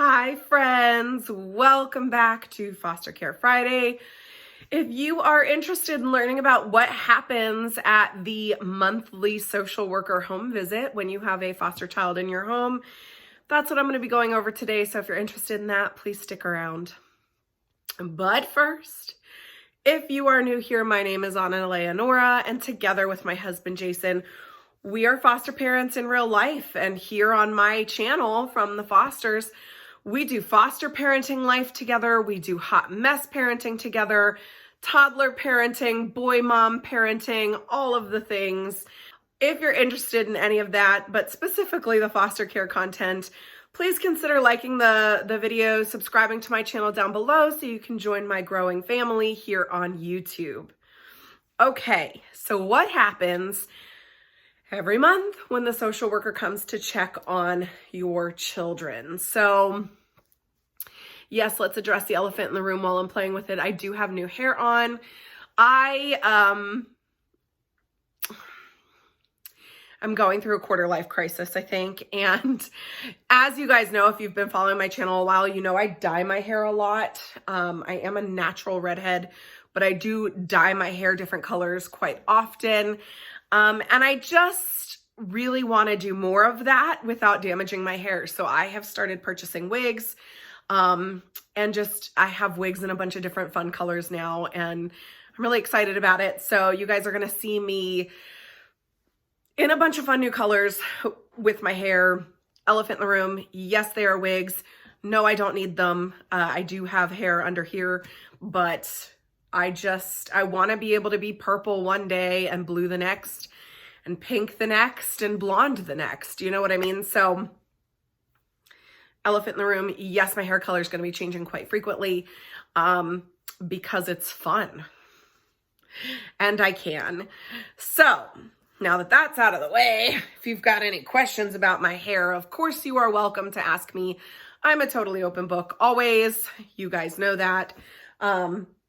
Hi friends, welcome back to Foster Care Friday. If you are interested in learning about what happens at the monthly social worker home visit when you have a foster child in your home, that's what I'm going to be going over today. So if you're interested in that, please stick around. But first, if you are new here, my name is Anna Eleonora, and together with my husband Jason, we are foster parents in real life. And here on my channel from the Fosters, we do foster parenting life together. We do hot mess parenting together, toddler parenting, boy mom parenting, all of the things. If you're interested in any of that, but specifically the foster care content, please consider liking the video, subscribing to my channel down below so you can join my growing family here on YouTube. Okay, so what happens every month when the social worker comes to check on your children? So yes, let's address the elephant in the room while I'm playing with it. I do have new hair on. I'm going through a quarter life crisis, I think. And as you guys know, if you've been following my channel a while, you know I dye my hair a lot. I am a natural redhead, but I do dye my hair different colors quite often. And I just really want to do more of that without damaging my hair. So I have started purchasing wigs. And I have wigs in a bunch of different fun colors now, and I'm really excited about it. So you guys are going to see me in a bunch of fun new colors with my hair. Elephant in the room. Yes, they are wigs. No, I don't need them. I do have hair under here, but I want to be able to be purple one day and blue the next and pink the next and blonde the next. You know what I mean? So elephant in the room. Yes, my hair color is going to be changing quite frequently because it's fun and I can. So now that that's out of the way, if you've got any questions about my hair, of course you are welcome to ask me. I'm a totally open book always. You guys know that.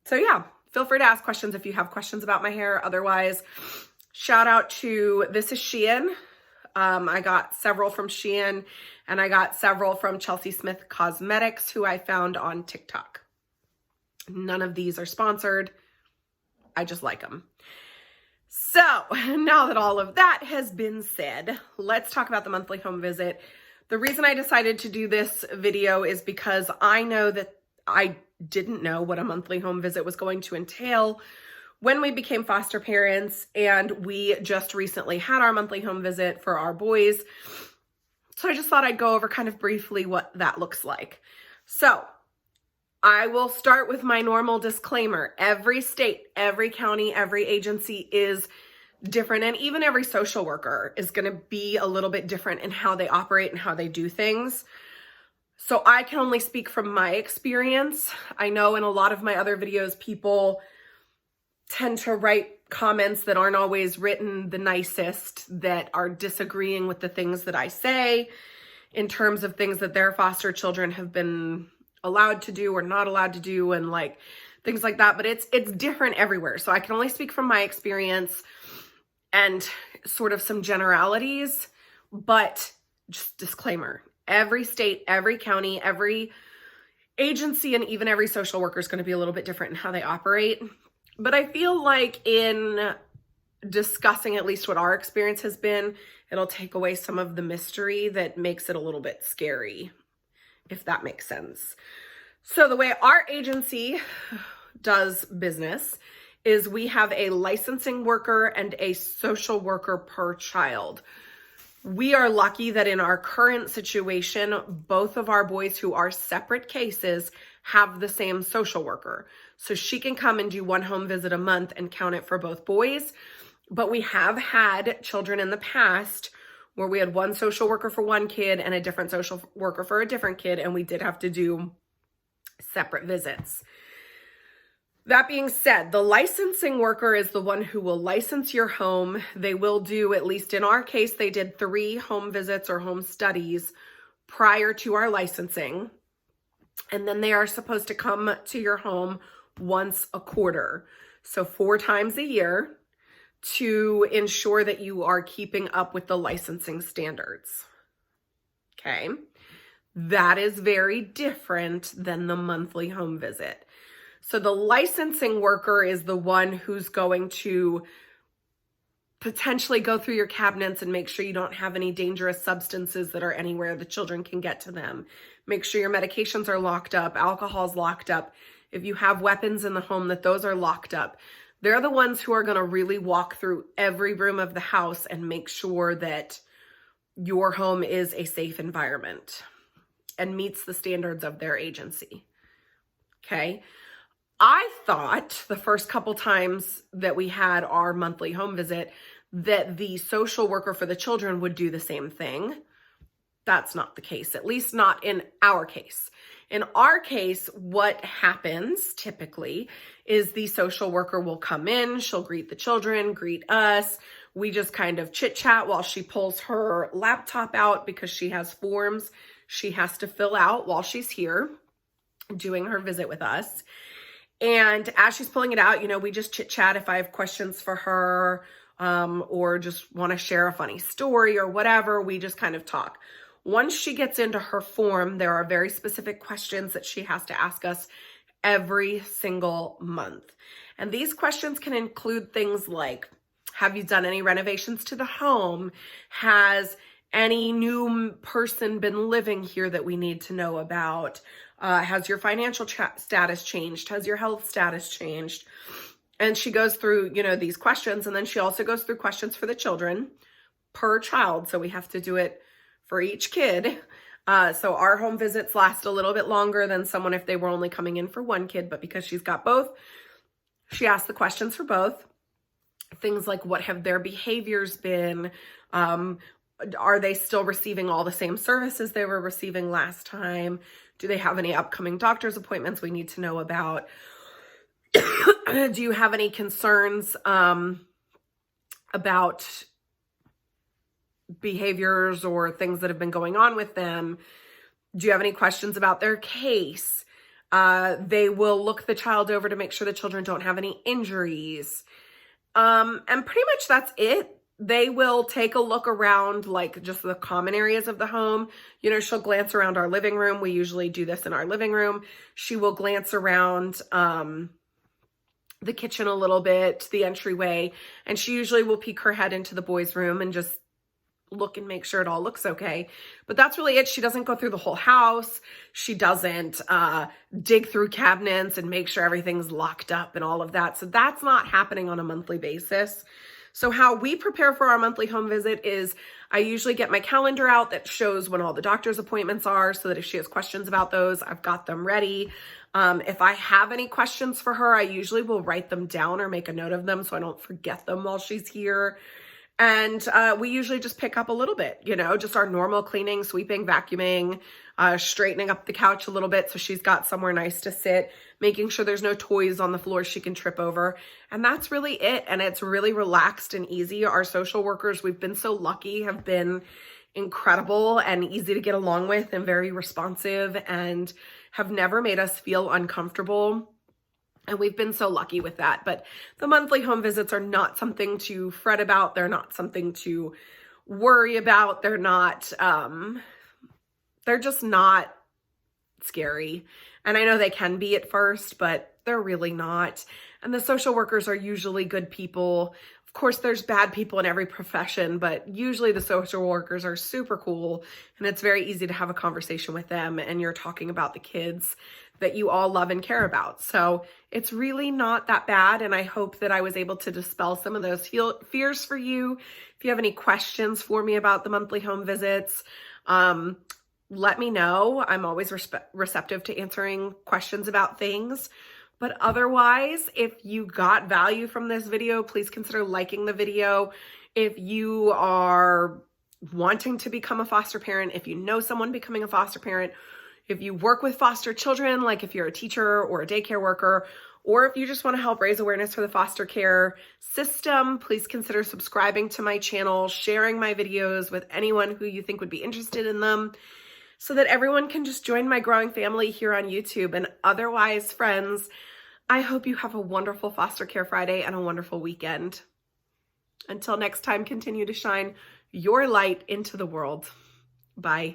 So yeah, feel free to ask questions if you have questions about my hair. Otherwise, shout out to, this is Shein. I got several from Shein, and I got several from Chelsea Smith Cosmetics, who I found on TikTok. None of these are sponsored. I just like them. So now that all of that has been said, let's talk about the monthly home visit. The reason I decided to do this video is because I know that I didn't know what a monthly home visit was going to entail when we became foster parents, and we just recently had our monthly home visit for our boys. So I just thought I'd go over kind of briefly what that looks like. So I will start with my normal disclaimer. Every state, every county, every agency is different, and even every social worker is going to be a little bit different in how they operate and how they do things. So I can only speak from my experience. I know in a lot of my other videos, people tend to write comments that aren't always written the nicest, that are disagreeing with the things that I say in terms of things that their foster children have been allowed to do or not allowed to do, and like things like that. But it's different everywhere. So I can only speak from my experience and sort of some generalities, but just disclaimer, every state, every county, every agency, and even every social worker is going to be a little bit different in how they operate. But I feel like in discussing at least what our experience has been, it'll take away some of the mystery that makes it a little bit scary, if that makes sense. So the way our agency does business is we have a licensing worker and a social worker per child. We are lucky that in our current situation, both of our boys, who are separate cases, have the same social worker. So she can come and do one home visit a month and count it for both boys. But we have had children in the past where we had one social worker for one kid and a different social worker for a different kid, and we did have to do separate visits. That being said, the licensing worker is the one who will license your home. They will do, at least in our case, they did 3 home visits or home studies prior to our licensing. And then they are supposed to come to your home once a quarter. So 4 times a year, to ensure that you are keeping up with the licensing standards. Okay. That is very different than the monthly home visit. So the licensing worker is the one who's going to potentially go through your cabinets and make sure you don't have any dangerous substances that are anywhere the children can get to them. Make sure your medications are locked up, alcohol's locked up. If you have weapons in the home, that those are locked up. They're the ones who are going to really walk through every room of the house and make sure that your home is a safe environment and meets the standards of their agency. Okay. I thought the first couple times that we had our monthly home visit that the social worker for the children would do the same thing. That's not the case, at least not in our case. In our case, what happens typically is the social worker will come in, she'll greet the children, greet us. We just kind of chit chat while she pulls her laptop out because she has forms she has to fill out while she's here doing her visit with us. And as she's pulling it out, we just chit chat if I have questions for her, or just want to share a funny story or whatever. We just kind of talk. Once she gets into her form, there are very specific questions that she has to ask us every single month. And these questions can include things like, have you done any renovations to the home? Has any new person been living here that we need to know about? Has your financial status changed? Has your health status changed? And she goes through, these questions. And then she also goes through questions for the children per child. So we have to do it for each kid. So our home visits last a little bit longer than someone if they were only coming in for one kid. But because she's got both, she asks the questions for both. Things like, what have their behaviors been? Are they still receiving all the same services they were receiving last time? Do they have any upcoming doctor's appointments we need to know about? Do you have any concerns about behaviors or things that have been going on with them? Do you have any questions about their case? They will look the child over to make sure the children don't have any injuries. And pretty much that's it. They will take a look around, like just the common areas of the home. She'll glance around our living room. We usually do this in our living room. She will glance around the kitchen a little bit, the entryway, and she usually will peek her head into the boys' room and just look and make sure it all looks okay. But that's really it. She doesn't go through the whole house. She doesn't dig through cabinets and make sure everything's locked up and all of that. So that's not happening on a monthly basis. So how we prepare for our monthly home visit is I usually get my calendar out that shows when all the doctor's appointments are so that if she has questions about those, I've got them ready. If I have any questions for her, I usually will write them down or make a note of them so I don't forget them while she's here. And we usually just pick up a little bit, just our normal cleaning, sweeping, vacuuming, straightening up the couch a little bit so she's got somewhere nice to sit, making sure there's no toys on the floor she can trip over. And that's really it. And it's really relaxed and easy. Our social workers, we've been so lucky, have been incredible and easy to get along with and very responsive and have never made us feel uncomfortable. And we've been so lucky with that. But the monthly home visits are not something to fret about. They're not something to worry about. They're not, they're just not scary. And I know they can be at first, but they're really not. And the social workers are usually good people. Of course, there's bad people in every profession, but usually the social workers are super cool. And it's very easy to have a conversation with them. And you're talking about the kids that you all love and care about. So it's really not that bad. And I hope that I was able to dispel some of those fears for you. If you have any questions for me about the monthly home visits, let me know. I'm always receptive to answering questions about things. But otherwise, if you got value from this video, please consider liking the video. If you are wanting to become a foster parent, if you know someone becoming a foster parent, if you work with foster children, like if you're a teacher or a daycare worker, or if you just want to help raise awareness for the foster care system, please consider subscribing to my channel, sharing my videos with anyone who you think would be interested in them, so that everyone can just join my growing family here on YouTube. And otherwise, friends, I hope you have a wonderful Foster Care Friday and a wonderful weekend. Until next time, continue to shine your light into the world. Bye.